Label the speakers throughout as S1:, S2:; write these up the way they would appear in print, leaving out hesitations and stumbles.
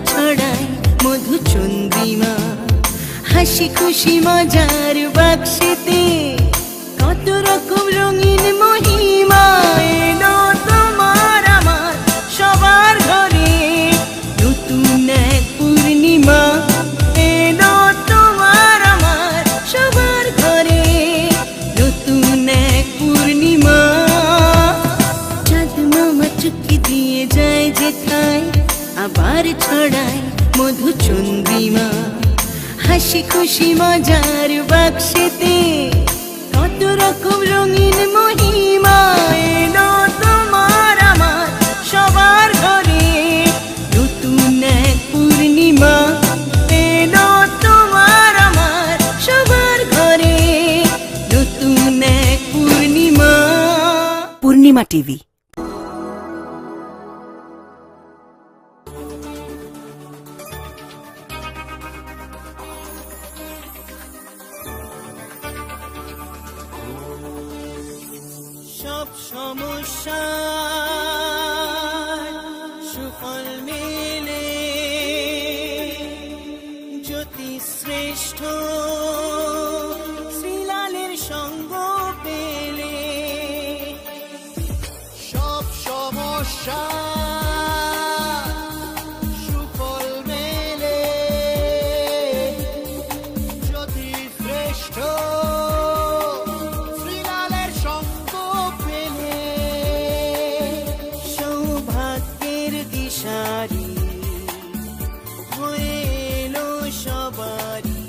S1: ছড়ায় মধু চন্দ্রিমা, হাসি খুশি মজার বাক্সেতে কত রকম রঙিন মহিমা। এলো তোমার আমার সবার ঘরে নতুন এক পূর্ণিমা, এলো তোমার আমার সবার ঘরে নতুন এক পূর্ণিমা। চাঁদ মামা চুক্তি দিয়ে যায় যেথায়, আবার ছড়ায় মধু চন্দ্রিমা, হাসি খুশি মজার বাক্সেতে কত রকম রঙিন মহিমা। এলো তোমার আমার সবার ঘরে নতুন এক পূর্ণিমা, এলো তোমার আমার সবার ঘরে নতুন এক পূর্ণিমা।
S2: পূর্ণিমা টিভি।
S1: সব সমস্যা সুফল মেলে জ্যোতি শ্রেষ্ঠ শ্রীলালের সঙ্গ পেলে।
S3: সব সমস্যা সুফল মেলে জ্যোতি শ্রেষ্ঠ শ্রীলালের সঙ্গ পেলে।
S1: সৌভাগ্যের দিশারি হয়ে এলো সবারই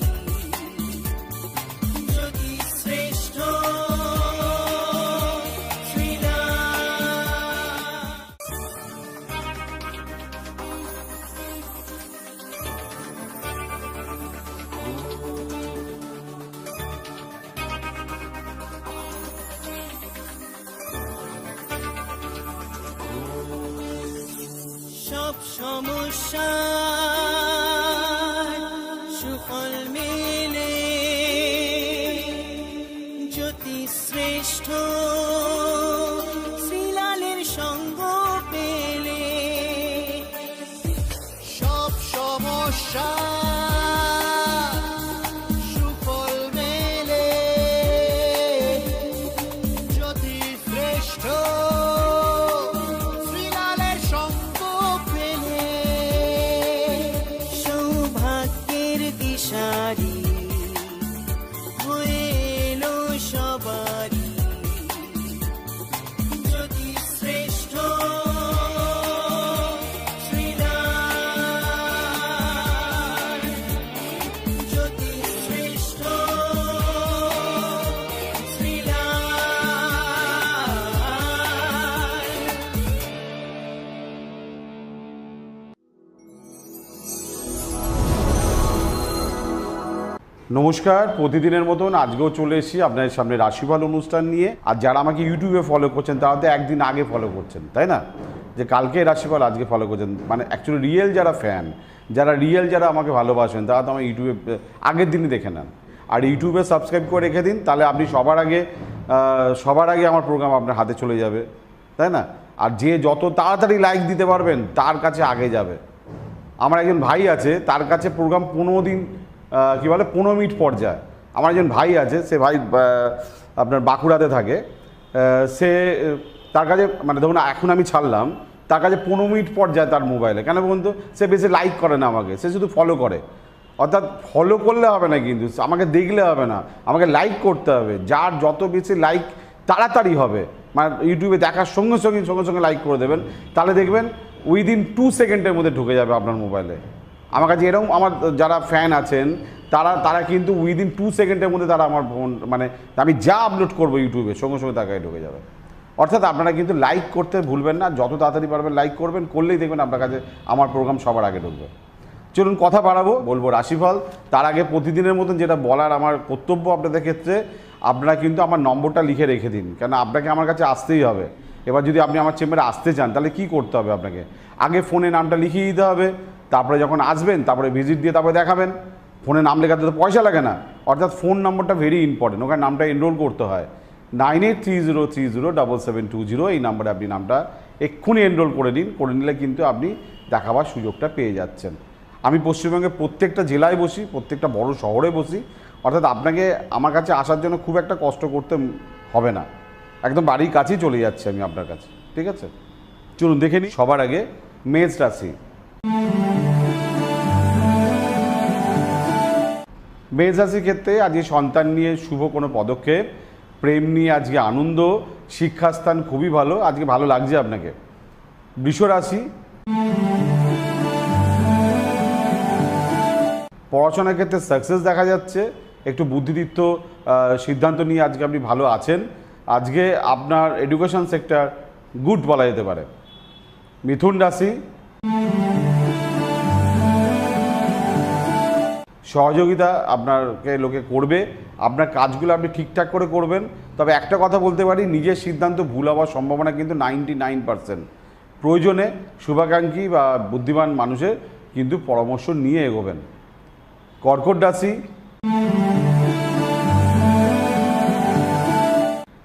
S1: জ্যোতি শ্রেষ্ঠ সব সমস্যা সুফল মেলে জ্যোতি শ্রেষ্ঠ শ্রীলালের সঙ্গ পেলে।
S3: সব সমস্যা সুফল মেলে জ্যোতি শ্রেষ্ঠ শ্রীলালের সঙ্গ পেলে।
S1: সৌভাগ্যের দিশারি হয়ে এলো সবারই জ্যোতি শ্রেষ্ঠ শ্রীলাল, জ্যোতি শ্রেষ্ঠ
S4: নমস্কার, প্রতিদিনের মতন আজকেও চলে এসেছি আপনাদের সামনে রাশিফল অনুষ্ঠান নিয়ে। আর যারা আমাকে ইউটিউবে ফলো করছেন তারা তো একদিন আগে ফলো করছেন, তাই না? যে কালকে রাশিফল আজকে ফলো করছেন, মানে অ্যাকচুয়ালি রিয়েল যারা ফ্যান, যারা আমাকে ভালোবাসেন তারা তো আমার ইউটিউবে আগের দিনই দেখে নেন। আর ইউটিউবে সাবস্ক্রাইব করে রেখে দিন, তাহলে আপনি সবার আগে আমার প্রোগ্রাম আপনার হাতে চলে যাবে, তাই না? আর যে যত তাড়াতাড়ি লাইক দিতে পারবেন তার কাছে আগে যাবে। আমার একজন ভাই আছে, তার কাছে প্রোগ্রাম 15 মিনিট পর যায়। আমার একজন ভাই আছে, সে ভাই আপনার বাঁকুড়াতে থাকে। তার কাছে মানে ধরুন এখন আমি ছাড়লাম, তার কাছে 15 মিনিট পর যায় তার মোবাইলে। কেন বলুন তো? সে বেশি লাইক করে না আমাকে, সে শুধু ফলো করে। অর্থাৎ ফলো করলে হবে না, কিন্তু আমাকে দেখলে হবে না, আমাকে লাইক করতে হবে। যার যত বেশি লাইক তাড়াতাড়ি হবে, মানে ইউটিউবে দেখার সঙ্গে সঙ্গে লাইক করে দেবেন, তাহলে দেখবেন উইদিন 2 সেকেন্ডের মধ্যে ঢুকে যাবে আপনার মোবাইলে। আমার কাছে এরকম আমার যারা ফ্যান আছেন তারা কিন্তু উইদিন 2 সেকেন্ডের মধ্যে তারা আমার ফোন, মানে আমি যা আপলোড করবো ইউটিউবে সঙ্গে তার কাছে ঢুকে যাবে। অর্থাৎ আপনারা কিন্তু লাইক করতে ভুলবেন না, যত তাড়াতাড়ি পারবেন লাইক করবেন, করলেই দেখবেন আপনার কাছে আমার প্রোগ্রাম সবার আগে ঢুকবে। চলুন কথা বাড়াবো, বলবো রাশিফল। তার আগে প্রতিদিনের মতন যেটা বলার আমার কর্তব্য আপনাদের ক্ষেত্রে, আপনারা কিন্তু আমার নম্বরটা লিখে রেখে দিন, কেন আপনাকে আমার কাছে আসতেই হবে। এবার যদি আপনি আমার চেম্বারে আসতে চান তাহলে কি করতে হবে? আপনাকে আগে ফোনে নামটা লিখিয়ে দিতে হবে, তারপরে যখন আসবেন তারপরে ভিজিট দিয়ে তারপরে দেখাবেন। ফোনে নাম লেখাতে তো পয়সা লাগে না, অর্থাৎ ফোন নম্বরটা ভেরি ইম্পর্টেন্ট, ওখানে নামটা এনরোল করতে হয়। 9830307720 এই নাম্বারে আপনি নামটা এক্ষুনি এনরোল করে নিন। করে নিলে কিন্তু আপনি দেখাবার সুযোগটা পেয়ে যাচ্ছেন। আমি পশ্চিমবঙ্গের প্রত্যেকটা জেলায় বসি, প্রত্যেকটা বড় শহরে বসি, অর্থাৎ আপনাকে আমার কাছে আসার জন্য খুব একটা কষ্ট করতে হবে না, একদম বাড়ির কাছেই চলে যাচ্ছি আমি আপনার কাছে। ঠিক আছে, চলুন দেখে নিই। সবার আগে মেষ রাশি। মেষ রাশির ক্ষেত্রে আজকে সন্তান নিয়ে শুভ কোনো পদক্ষেপ, প্রেম নিয়ে আজকে আনন্দ, শিক্ষাস্থান খুবই ভালো, আজকে ভালো লাগছে আপনাকে। বৃষ রাশি। পড়াশোনার ক্ষেত্রে সাকসেস দেখা যাচ্ছে, একটু বুদ্ধিদীপ্ত সিদ্ধান্ত নিয়ে আজকে আপনি ভালো আছেন। আজকে আপনার এডুকেশন সেক্টর গুড বলা যেতে পারে। মিথুন রাশি। সহযোগিতা আপনাকে লোকে করবে, আপনার কাজগুলো আপনি ঠিকঠাক করে করবেন। তবে একটা কথা বলতে পারি, নিজের সিদ্ধান্ত ভুল হওয়ার সম্ভাবনা কিন্তু 99%। প্রয়োজনে শুভাকাঙ্ক্ষী বা বুদ্ধিমান মানুষের কিন্তু পরামর্শ নিয়ে এগোবেন। কর্কট রাশি।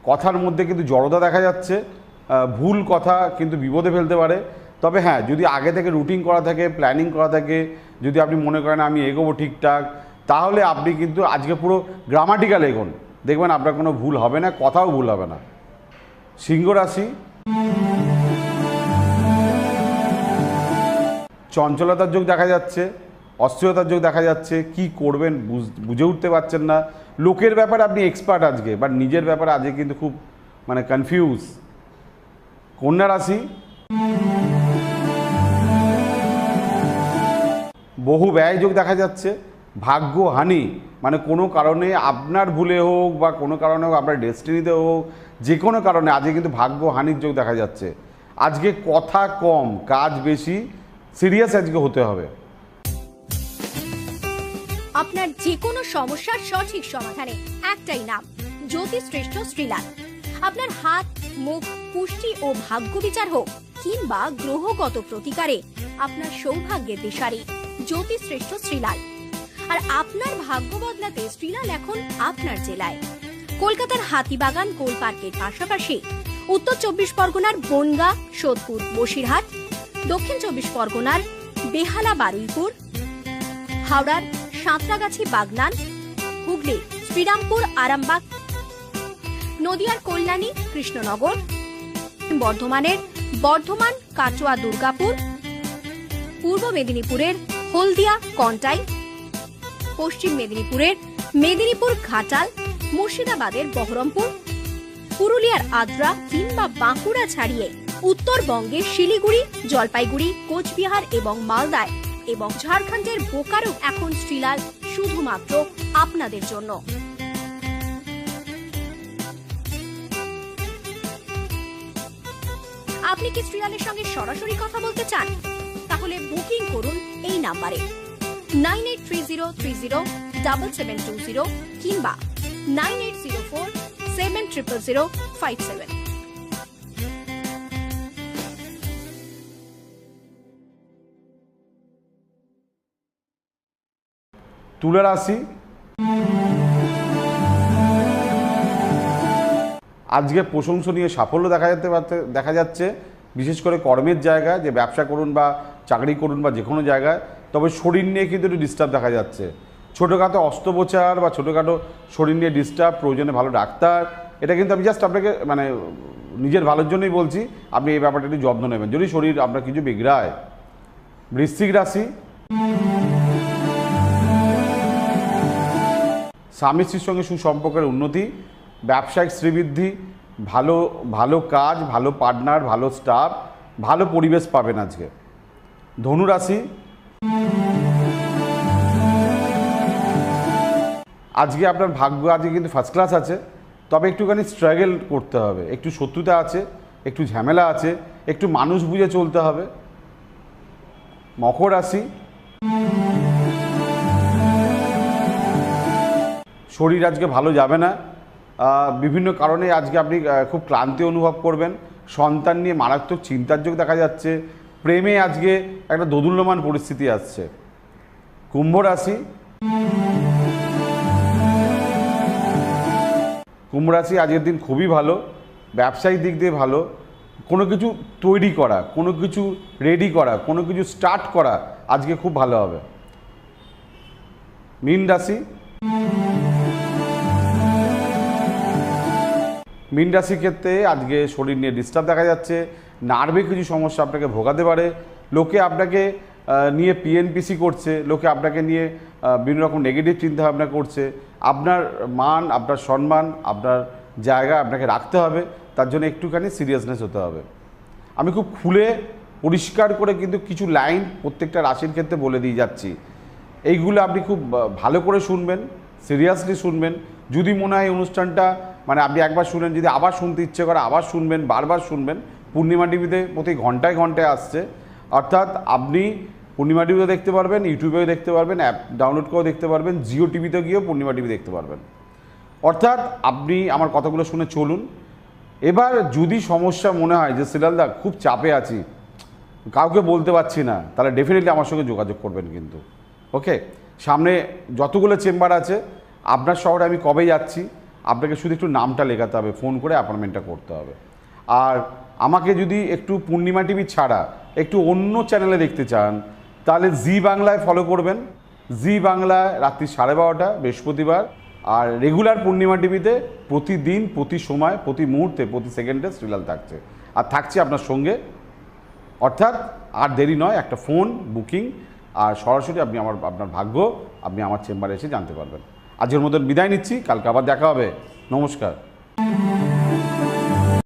S4: কথার মধ্যে কিন্তু জড়তা দেখা যাচ্ছে, ভুল কথা কিন্তু বিপদে ফেলতে পারে। তবে হ্যাঁ, যদি আগে থেকে রুটিন করা থাকে, প্ল্যানিং করা থাকে, যদি আপনি মনে করেন আমি এগোবো ঠিকঠাক, তাহলে আপনি কিন্তু আজকে পুরো গ্রামাটিক্যাল এগোন, দেখবেন আপনার কোনো ভুল হবে না, কথাও ভুল হবে না। সিংহ রাশি। চঞ্চলতার যোগ দেখা যাচ্ছে, অস্থিরতার যোগ দেখা যাচ্ছে, কি করবেন বুঝে উঠতে পারছেন না। লোকের ব্যাপারে আপনি এক্সপার্ট আজকে, বাট নিজের ব্যাপারে আজকে কিন্তু খুব কনফিউজ। কন্যা রাশি। বহু ব্যয় যোগ দেখা যাচ্ছে, ভাগ্য হানি, কোনো কারণে আপনার ভুলে হোক বা কোনো কারণে হোক, আপনার ডেস্টিনিতে হোক, যে কোনো কারণে আজকে কিন্তু ভাগ্য হানির যোগ দেখা যাচ্ছে। আজকে কথা কম, কাজ বেশি, সিরিয়াস আজকে হতে হবে।
S5: আপনার যে কোনো সমস্যার সঠিক সমাধানে একটাই নাম, জ্যোতিষশ্রেষ্ঠ শ্রীলাল। আপনার হাত, মুখ, পুষ্টি ও ভাগ্য বিচার হোক কিংবা গ্রহগত প্রতিকারে আপনার সৌভাগ্যের দিশারি জ্যোতিষশ্রেষ্ঠ শ্রীলাল। আর আপনার ভাগ্য বদলাতে শ্রীলাল এখন আপনার জেলায়। কলকাতার হাতিবাগান গোল পার্কের পাশাপাশি উত্তর 24 পরগনার বনগাঁ, সোদপুর, বসিরহাট, দক্ষিণ 24 পরগনার বেহালা, বারুইপুর, হাওড়ার সাঁতরাগাছি, বাগনান, হুগলি শ্রীরামপুর, আরামবাগ, নদিয়ার কল্যাণী, কৃষ্ণনগর, বর্ধমানের বর্ধমান, কাটোয়া, দুর্গাপুর, পূর্ব মেদিনীপুরের হলদিয়া, কন্টাই, পশ্চিম মেদিনীপুরের মেদিনীপুর, ঘাটাল, মুর্শিদাবাদের বহরমপুর, পুরুলিয়ার আদ্রা কিংবা বাঁকুড়া ছাড়িয়ে উত্তরবঙ্গের শিলিগুড়ি, জলপাইগুড়ি, কোচবিহার এবং মালদায় এবং ঝাড়খণ্ডের বোকারো এখন শ্রীলাল শুধুমাত্র আপনাদের জন্য। আপনি কি শ্রীলালের সঙ্গে সরাসরি কথা বলতে চান? তাহলে বুকিং করুন এই নাম্বারে 9830307720 কিংবা 9804700057।
S4: তুলা রাশি। আজকে প্রশংসনীয় সাফল্য দেখা যাচ্ছে, বিশেষ করে কর্মের জায়গায়, যে ব্যবসা করুন বা চাকরি করুন বা যে কোনো জায়গায়। তবে শরীর নিয়ে কিন্তু একটু ডিস্টার্ব দেখা যাচ্ছে, ছোটোখাটো অস্ত্রোপচার বা ছোটোখাটো শরীর নিয়ে ডিস্টার্ব, প্রয়োজনে ভালো ডাক্তার। এটা কিন্তু আমি জাস্ট আপনাকে নিজের ভালোর জন্যই বলছি, আপনি এই ব্যাপারটা একটু যত্ন নেবেন যদি শরীর আপনার কিছু বিগড়ায়। বৃশ্চিক রাশি। স্বামী স্ত্রীর সঙ্গে সুসম্পর্কের উন্নতি, ব্যবসায়িক শ্রীবৃদ্ধি, ভালো ভালো কাজ, ভালো পার্টনার, ভালো স্টাফ, ভালো পরিবেশ পাবেন আজকে। ধনু রাশি। আজকে আপনার ভাগ্য আজকে কিন্তু ফার্স্ট ক্লাস আছে, তবে একটুখানি স্ট্রাগল করতে হবে, একটু শত্রুতা আছে, একটু ঝামেলা আছে, একটু মানুষ বুঝে চলতে হবে। মকর রাশি। শরীর আজকে ভালো যাবে না, বিভিন্ন কারণে আজকে আপনি খুব ক্লান্তি অনুভব করবেন। সন্তান নিয়ে মারাত্মক চিন্তার যোগ দেখা যাচ্ছে। প্রেমে আজকে একটা দোদুল্যমান পরিস্থিতি আসছে। কুম্ভ রাশি। কুম্ভ রাশি আজকের দিন খুবই ভালো, ব্যবসায়িক দিক দিয়ে ভালো, কোনো কিছু তৈরি করা, কোনো কিছু রেডি করা, কোনো কিছু স্টার্ট করা আজকে খুব ভালো হবে। মীন রাশি, মীন রাশির ক্ষেত্রে আজকে শরীর নিয়ে ডিস্টার্ব দেখা যাচ্ছে, নার্ভে কিছু সমস্যা আপনাকে ভোগাতে পারে, লোকে আপনাকে নিয়ে পিএনপিসি করছে, লোকে আপনাকে নিয়ে বিভিন্ন রকম নেগেটিভ চিন্তাভাবনা করছে। আপনার মান, আপনার সম্মান, আপনার জায়গা আপনাকে রাখতে হবে, তার জন্য একটুখানি সিরিয়াসনেস হতে হবে। আমি খুব খুলে পরিষ্কার করে কিন্তু কিছু লাইন প্রত্যেকটা রাশির ক্ষেত্রে বলে দিয়ে যাচ্ছি, এইগুলো আপনি খুব ভালো করে শুনবেন, সিরিয়াসলি শুনবেন। যদি মনে হয় অনুষ্ঠানটা মানে আপনি একবার শুনলেন, যদি আবার শুনতে ইচ্ছে করে আবার শুনবেন, বারবার শুনবেন। পূর্ণিমা টিভিতে প্রতি ঘন্টায় ঘন্টায় আসছে, অর্থাৎ আপনি পূর্ণিমা টিভিতে দেখতে পারবেন, ইউটিউবেও দেখতে পারবেন, অ্যাপ ডাউনলোড করেও দেখতে পারবেন, জিও টিভিতে গিয়েও পূর্ণিমা টিভি দেখতে পারবেন। অর্থাৎ আপনি আমার কথাগুলো শুনে চলুন। এবার যদি সমস্যা মনে হয় যে সিলালদা খুব চাপে আছি, কাউকে বলতে পারছি না, তাহলে ডেফিনেটলি আমার সঙ্গে যোগাযোগ করবেন কিন্তু। ওকে, সামনে যতগুলো চেম্বার আছে, আপনার শহরে আমি কবে যাচ্ছি আপনাকে শুধু একটু নামটা লেখাতে হবে, ফোন করে অ্যাপয়েন্টমেন্টটা করতে হবে। আর আমাকে যদি একটু পূর্ণিমা টিভি ছাড়া একটু অন্য চ্যানেলে দেখতে চান, তাহলে জি বাংলায় ফলো করবেন। জি বাংলায় রাত্রি 12:30 বৃহস্পতিবার, আর রেগুলার পূর্ণিমা টিভিতে প্রতিদিন, প্রতি সময়, প্রতি মুহূর্তে, প্রতি সেকেন্ডে সিরিয়াল থাকছে, আর থাকছে আপনার সঙ্গে। অর্থাৎ আর দেরি নয়, একটা ফোন বুকিং, আর সরাসরি আপনি আপনার ভাগ্য আপনি আমার চেম্বারে এসে জানতে পারবেন। আজকের মতন বিদায় নিচ্ছি, কালকে আবার দেখা হবে। নমস্কার।